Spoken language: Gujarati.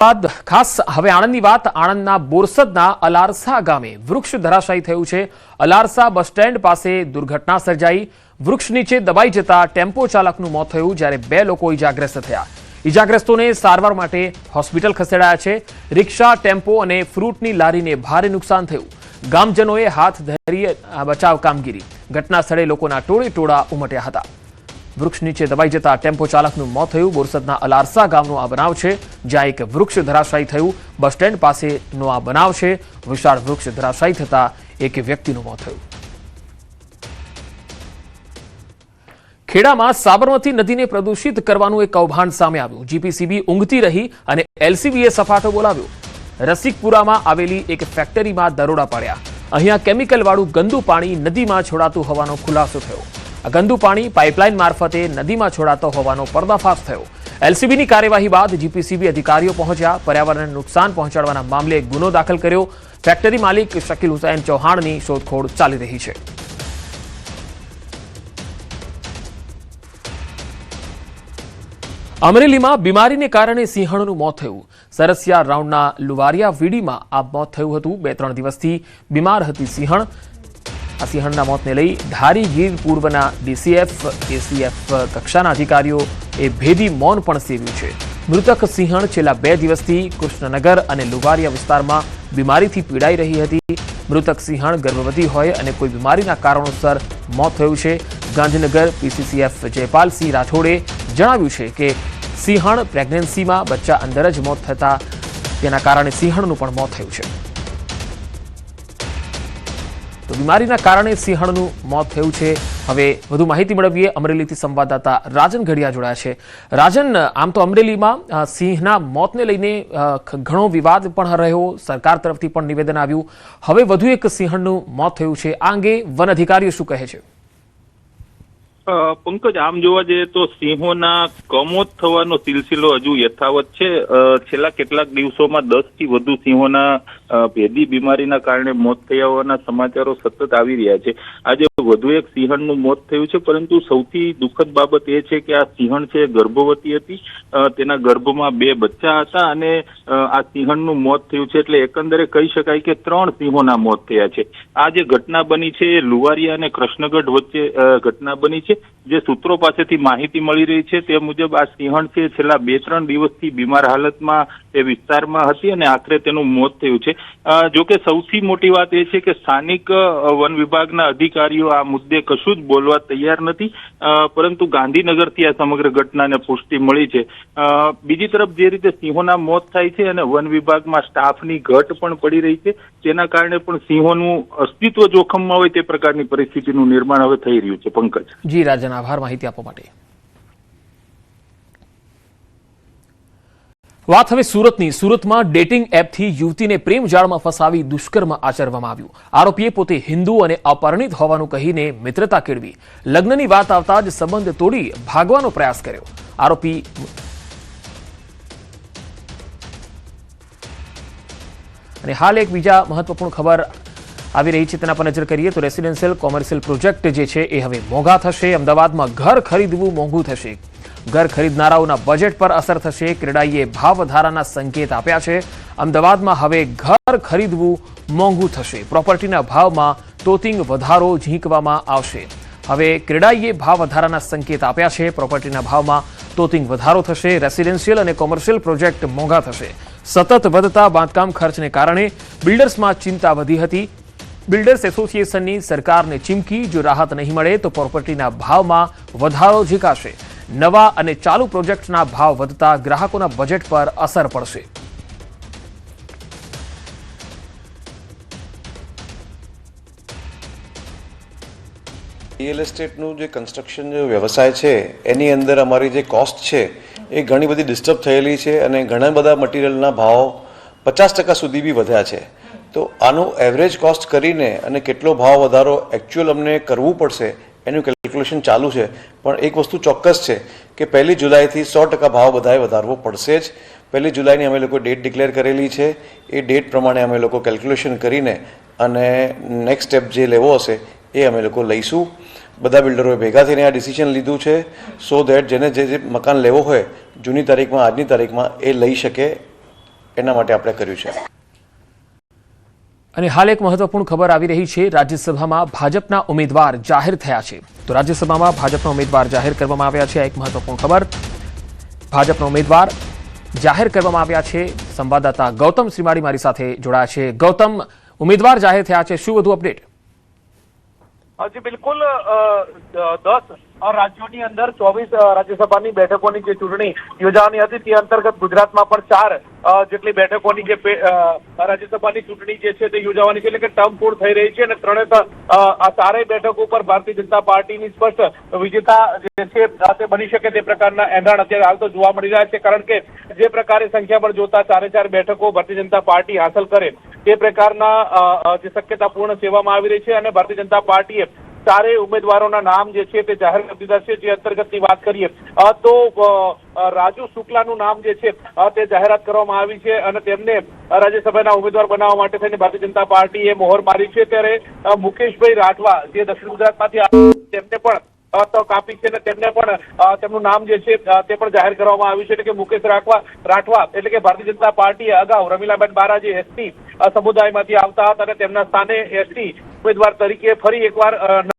બાદ ખાસ હવે આણંદની વાત આણંદના બોરસદના અલારસા ગામે વૃક્ષ ધરાશાયી થયું છે। અલારસા બસ સ્ટેન્ડ પાસે દુર્ઘટના સર્જાઈ। વૃક્ષ નીચે દબાઈ જતા ટેમ્પો ચાલકનું મોત થયું, જ્યારે 2 લોકો ઇજાગ્રસ્ત થયા। ઇજાગ્રસ્તોને સારવાર માટે હોસ્પિટલ ખસેડાયા છે। રિક્ષા, ટેમ્પો અને ફ્રૂટની લારીને ભારે નુકસાન થયું। ગામજનોએ હાથ ધરી બચાવ કામગીરી। ઘટના સ્થળે લોકોના ટોળે ટોળા ઉમટ્યા હતા। વૃક્ષ નીચે દબાઈ જતા ટેમ્પો ચાલકનું મોત થયું। બોરસદના અલારસા ગામનો આ બનાવ છે, જ્યાં એક વૃક્ષ ધરાશાયી થયું। બસ સ્ટેન્ડ પાસેનો આ બનાવ છે। વિશાળ વૃક્ષ ધરાશાયી થતા એક વ્યક્તિનું મોત થયું। ખેડામાં સાબરમતી નદીને પ્રદૂષિત કરવાનું એક કૌભાંડ સામે આવ્યું। જીપીસીબી ઊંઘતી રહી અને એલસીબીએ સફાટો બોલાવ્યો। રસિકપુરામાં આવેલી એક ફેક્ટરીમાં દરોડા પાડ્યા। અહીંયા કેમિકલવાળું ગંદુ પાણી નદીમાં છોડાતું હોવાનો ખુલાસો થયો। આ ગંદુ પાણી પાઇપલાઇન મારફતે નદીમાં છોડાતો હોવાનો પર્દાફાશ થયો। એલસીબીની કાર્યવાહી બાદ જીપીસીબી અધિકારીઓ પહોંચ્યા। પર્યાવરણને નુકસાન પહોંચાડવાના મામલે ગુનો દાખલ કર્યો। ફેક્ટરી માલિક શકીલ હુસૈન ચૌહાણની શોધખોળ ચાલી રહી છે। અમરેલીમાં બીમારીને કારણે સિંહણનું મોત થયું। સરસિયા રાઉન્ડના લુવારિયા વીડીમાં આ મોત થયું હતું। 2-3 દિવસથી બીમાર હતી સિંહણ। આ સિંહણના મોતને લઈ ધારી ગીર પૂર્વના ડીસીએફ, એસીએફ કક્ષાના અધિકારીઓએ ભેદી મૌન પણ સેવ્યું છે। મૃતક સિંહણ છેલ્લા 2 દિવસથી કૃષ્ણનગર અને લુવારિયા વિસ્તારમાં બીમારીથી પીડાઈ રહી હતી। મૃતક સિંહણ ગર્ભવતી હોય અને કોઈ બીમારીના કારણોસર મોત થયું છે। ગાંધીનગર પીસીસીએફ જયપાલસિંહ રાઠોડે જણાવ્યું છે કે સિંહણ પ્રેગ્નન્સીમાં બચ્ચા અંદર જ મોત થતા તેના કારણે સિંહણનું પણ મોત થયું છે। તો બીમારીના કારણે સિંહણનું મોત થયું છે। હવે વધુ માહિતી મેળવીએ। અમરેલીથી સંવાદદાતા રાજન ઘડિયા જોડાયા છે। રાજન, આમ તો અમરેલીમાં સિંહના મોતને લઈને ઘણો વિવાદ પણ રહ્યો, સરકાર તરફથી પણ નિવેદન આવ્યું। હવે વધુ એક સિંહણનું મોત થયું છે, આ અંગે વન અધિકારીઓ શું કહે છે? પંકજ, આમ જોવા જઈએ તો સિંહોના કમોત થવાનો સિલસિલો હજુ યથાવત છે। છેલ્લા કેટલાક દિવસોમાં 10 થી વધુ સિંહોના ભેદી બીમારીના કારણે મોત થયા હોવાના સમાચારો સતત આવી રહ્યા છે। આજે વધુ એક સિંહણનું મોત થયું છે, પરંતુ સૌથી દુઃખદ બાબત એ છે કે આ સિંહણ છે ગર્ભવતી હતી। તેના ગર્ભમાં 2 બચ્ચા હતા અને આ સિંહણનું મોત થયું છે, એટલે એકંદરે કહી શકાય કે 3 સિંહોના મોત થયા છે। આ જે ઘટના બની છે એ લુવારિયા અને કૃષ્ણગઢ વચ્ચે ઘટના બની છે। જે સૂત્રો પાસેથી માહિતી મળી રહી છે તે મુજબ આ સિંહણ છે છેલ્લા 2-3 દિવસથી બીમાર હાલતમાં એ વિસ્તારમાં હતી અને આખરે તેનું મોત થયું છે। જોકે સૌથી મોટી વાત એ છે કે સ્થાનિક વન વિભાગના અધિકારીઓ આ મુદ્દે કશું જ બોલવા તૈયાર નથી, પરંતુ ગાંધીનગરથી આ સમગ્ર ઘટનાને પુષ્ટિ મળી છે। બીજી તરફ જે રીતે સિંહોના મોત થાય છે અને વન વિભાગમાં સ્ટાફની ઘટ પણ પડી રહી છે, તેના કારણે પણ સિંહોનું અસ્તિત્વ જોખમમાં હોય તે પ્રકારની પરિસ્થિતિનું નિર્માણ હવે થઈ રહ્યું છે। પંકજ જી રાજન, આભાર માહિતી આપવા માટે। વાત હવે સુરતની। સુરતમાં ડેટિંગ એપથી યુવતીને પ્રેમ જાળમાં ફસાવી દુષ્કર્મ આચરવામાં આવ્યું। આરોપીએ પોતે હિન્દુ અને અપરિણિત હોવાનું કહીને મિત્રતા કેળવી લગ્નની વાત આવતા જ સંબંધ તોડી ભાગવાનો પ્રયાસ કર્યો। આરોપી અને હાલ એક બીજા મહત્વપૂર્ણ ખબર આવી રહી છે, તેના પર નજર કરીએ તો રેસિડેન્શિયલ કોમર્શિયલ પ્રોજેક્ટ જે છે એ હવે મોંઘા થશે। અમદાવાદમાં ઘર ખરીદવું મોંઘું થશે। ઘર ખરીદનારાઓના બજેટ પર અસર થશે। ક્રેડાઈએ ભાવ વધારાના સંકેત આપ્યા છે। અમદાવાદમાં હવે ઘર ખરીદવું મોંઘું થશે। પ્રોપર્ટીના ભાવમાં તોતિંગ વધારો ઝીંકવામાં આવશે। હવે ક્રેડાઈએ ભાવ વધારાના સંકેત આપ્યા છે। પ્રોપર્ટીના ભાવમાં તોતિંગ વધારો થશે। રેસિડેન્શિયલ અને કોમર્શિયલ પ્રોજેક્ટ મોંઘા થશે। સતત વધતા બાંધકામ ખર્ચને કારણે બિલ્ડર્સમાં ચિંતા વધી હતી। બિલ્ડર્સ એસોસિએશનની સરકારને ચીમકી, જો રાહત નહીં મળે તો પ્રોપર્ટીના ભાવમાં વધારો ઝીંકાશે। નવા અને ચાલુ પ્રોજેક્ટના ભાવ વધતા ગ્રાહકોના બજેટ પર અસર પડશે। રિયલ એસ્ટેટનું જે કન્સ્ટ્રક્શન જે વ્યવસાય છે એની અંદર અમારી જે કોસ્ટ છે એ ઘણી બધી ડિસ્ટર્બ થયેલી છે અને ઘણા બધા મટીરિયલના ભાવ 50% સુધી બી વધ્યા છે। તો આનું એવરેજ કોસ્ટ કરીને અને કેટલો ભાવ વધારો એકચ્યુઅલ અમને કરવું પડશે એનું કેલ્ક્યુલેશન ચાલુ છે। પણ એક વસ્તુ ચોક્કસ છે કે 1 જુલાઈથી 100% ભાવ બધાએ વધારવો પડશે જ। 1 જુલાઈની અમે લોકો ડેટ ડિક્લેર કરેલી છે। એ ડેટ પ્રમાણે અમે લોકો કેલ્ક્યુલેશન કરીને અને નેક્સ્ટ સ્ટેપ જે લેવો હશે એ અમે લોકો લઈશું। બધા બિલ્ડરોએ ભેગા થઈને આ ડિસિઝન લીધું છે સો દેટ જેને જે મકાન લેવો હોય જૂની તારીખમાં આજની તારીખમાં એ લઈ શકે। એના માટે આપણે કર્યું છે. અને હાલ એક મહત્વપૂર્ણ ખબર આવી રહી છે. રાજ્યસભામાં ભાજપના ઉમેદવાર જાહેર થયા છે. તો રાજ્યસભામાં ભાજપના ઉમેદવાર જાહેર કરવામાં આવ્યા છે. આ એક મહત્વપૂર્ણ ખબર. ભાજપના ઉમેદવાર જાહેર કરવામાં આવ્યા છે. સંવાદદાતા ગૌતમ શ્રીમાળી મારી સાથે જોડાયા છે. ગૌતમ, ઉમેદવાર જાહેર થયા છે, શું વધુ અપડેટ? જી બિલકુલ, 10 રાજ્યોની અંદર 24 રાજ્યસભાની બેઠકોની જે ચૂંટણી યોજાવાની હતી તે અંતર્ગત ગુજરાતમાં પણ 4 જેટલી બેઠકોની જે રાજ્યસભાની ચૂંટણી જે છે તે યોજાવાની છે, એટલે કે ટર્મ પૂર્ણ થઈ રહી છે અને આ ચારેય બેઠકો પર ભારતીય જનતા પાર્ટીની સ્પષ્ટ વિજેતા જે છે તે બની શકે તે પ્રકારના એંધાણ અત્યારે હાલ તો જોવા મળી રહ્યા છે. કારણ કે જે પ્રકારે સંખ્યાબળ જોતા 4 બેઠકો ભારતીય જનતા પાર્ટી હાંસલ કરે તે પ્રકારના જે શક્યતા પૂર્ણ સેવામાં આવી રહી છે અને ભારતીય જનતા પાર્ટીએ 4 ઉમેદવારોના નામ જે છે તે જાહેર કરી દીધા છે. જે અંતર્ગતની વાત કરીએ તો રાજુ શુક્લાનું નામ જે છે તે જાહેરાત કરવામાં આવી છે અને તેમને રાજ્યસભાના ઉમેદવાર બનાવવા માટે થઈને ભારતીય જનતા પાર્ટીએ મોહર મારી છે. ત્યારે મુકેશભાઈ રાઠવા જે દક્ષિણ ગુજરાતમાંથી તેમને પણ તક આપી છે અને તેમને પણ તેમનું નામ જે છે તે પણ જાહેર કરવામાં આવ્યું છે. એટલે કે મુકેશ રાઠવા એટલે કે ભારતીય જનતા પાર્ટીએ અગાઉ રમીલાબેન બારા જે એસટી સમુદાયમાંથી આવતા હતા અને તેમના સ્થાને એસટી ઉમેદવાર તરીકે ફરી એકવાર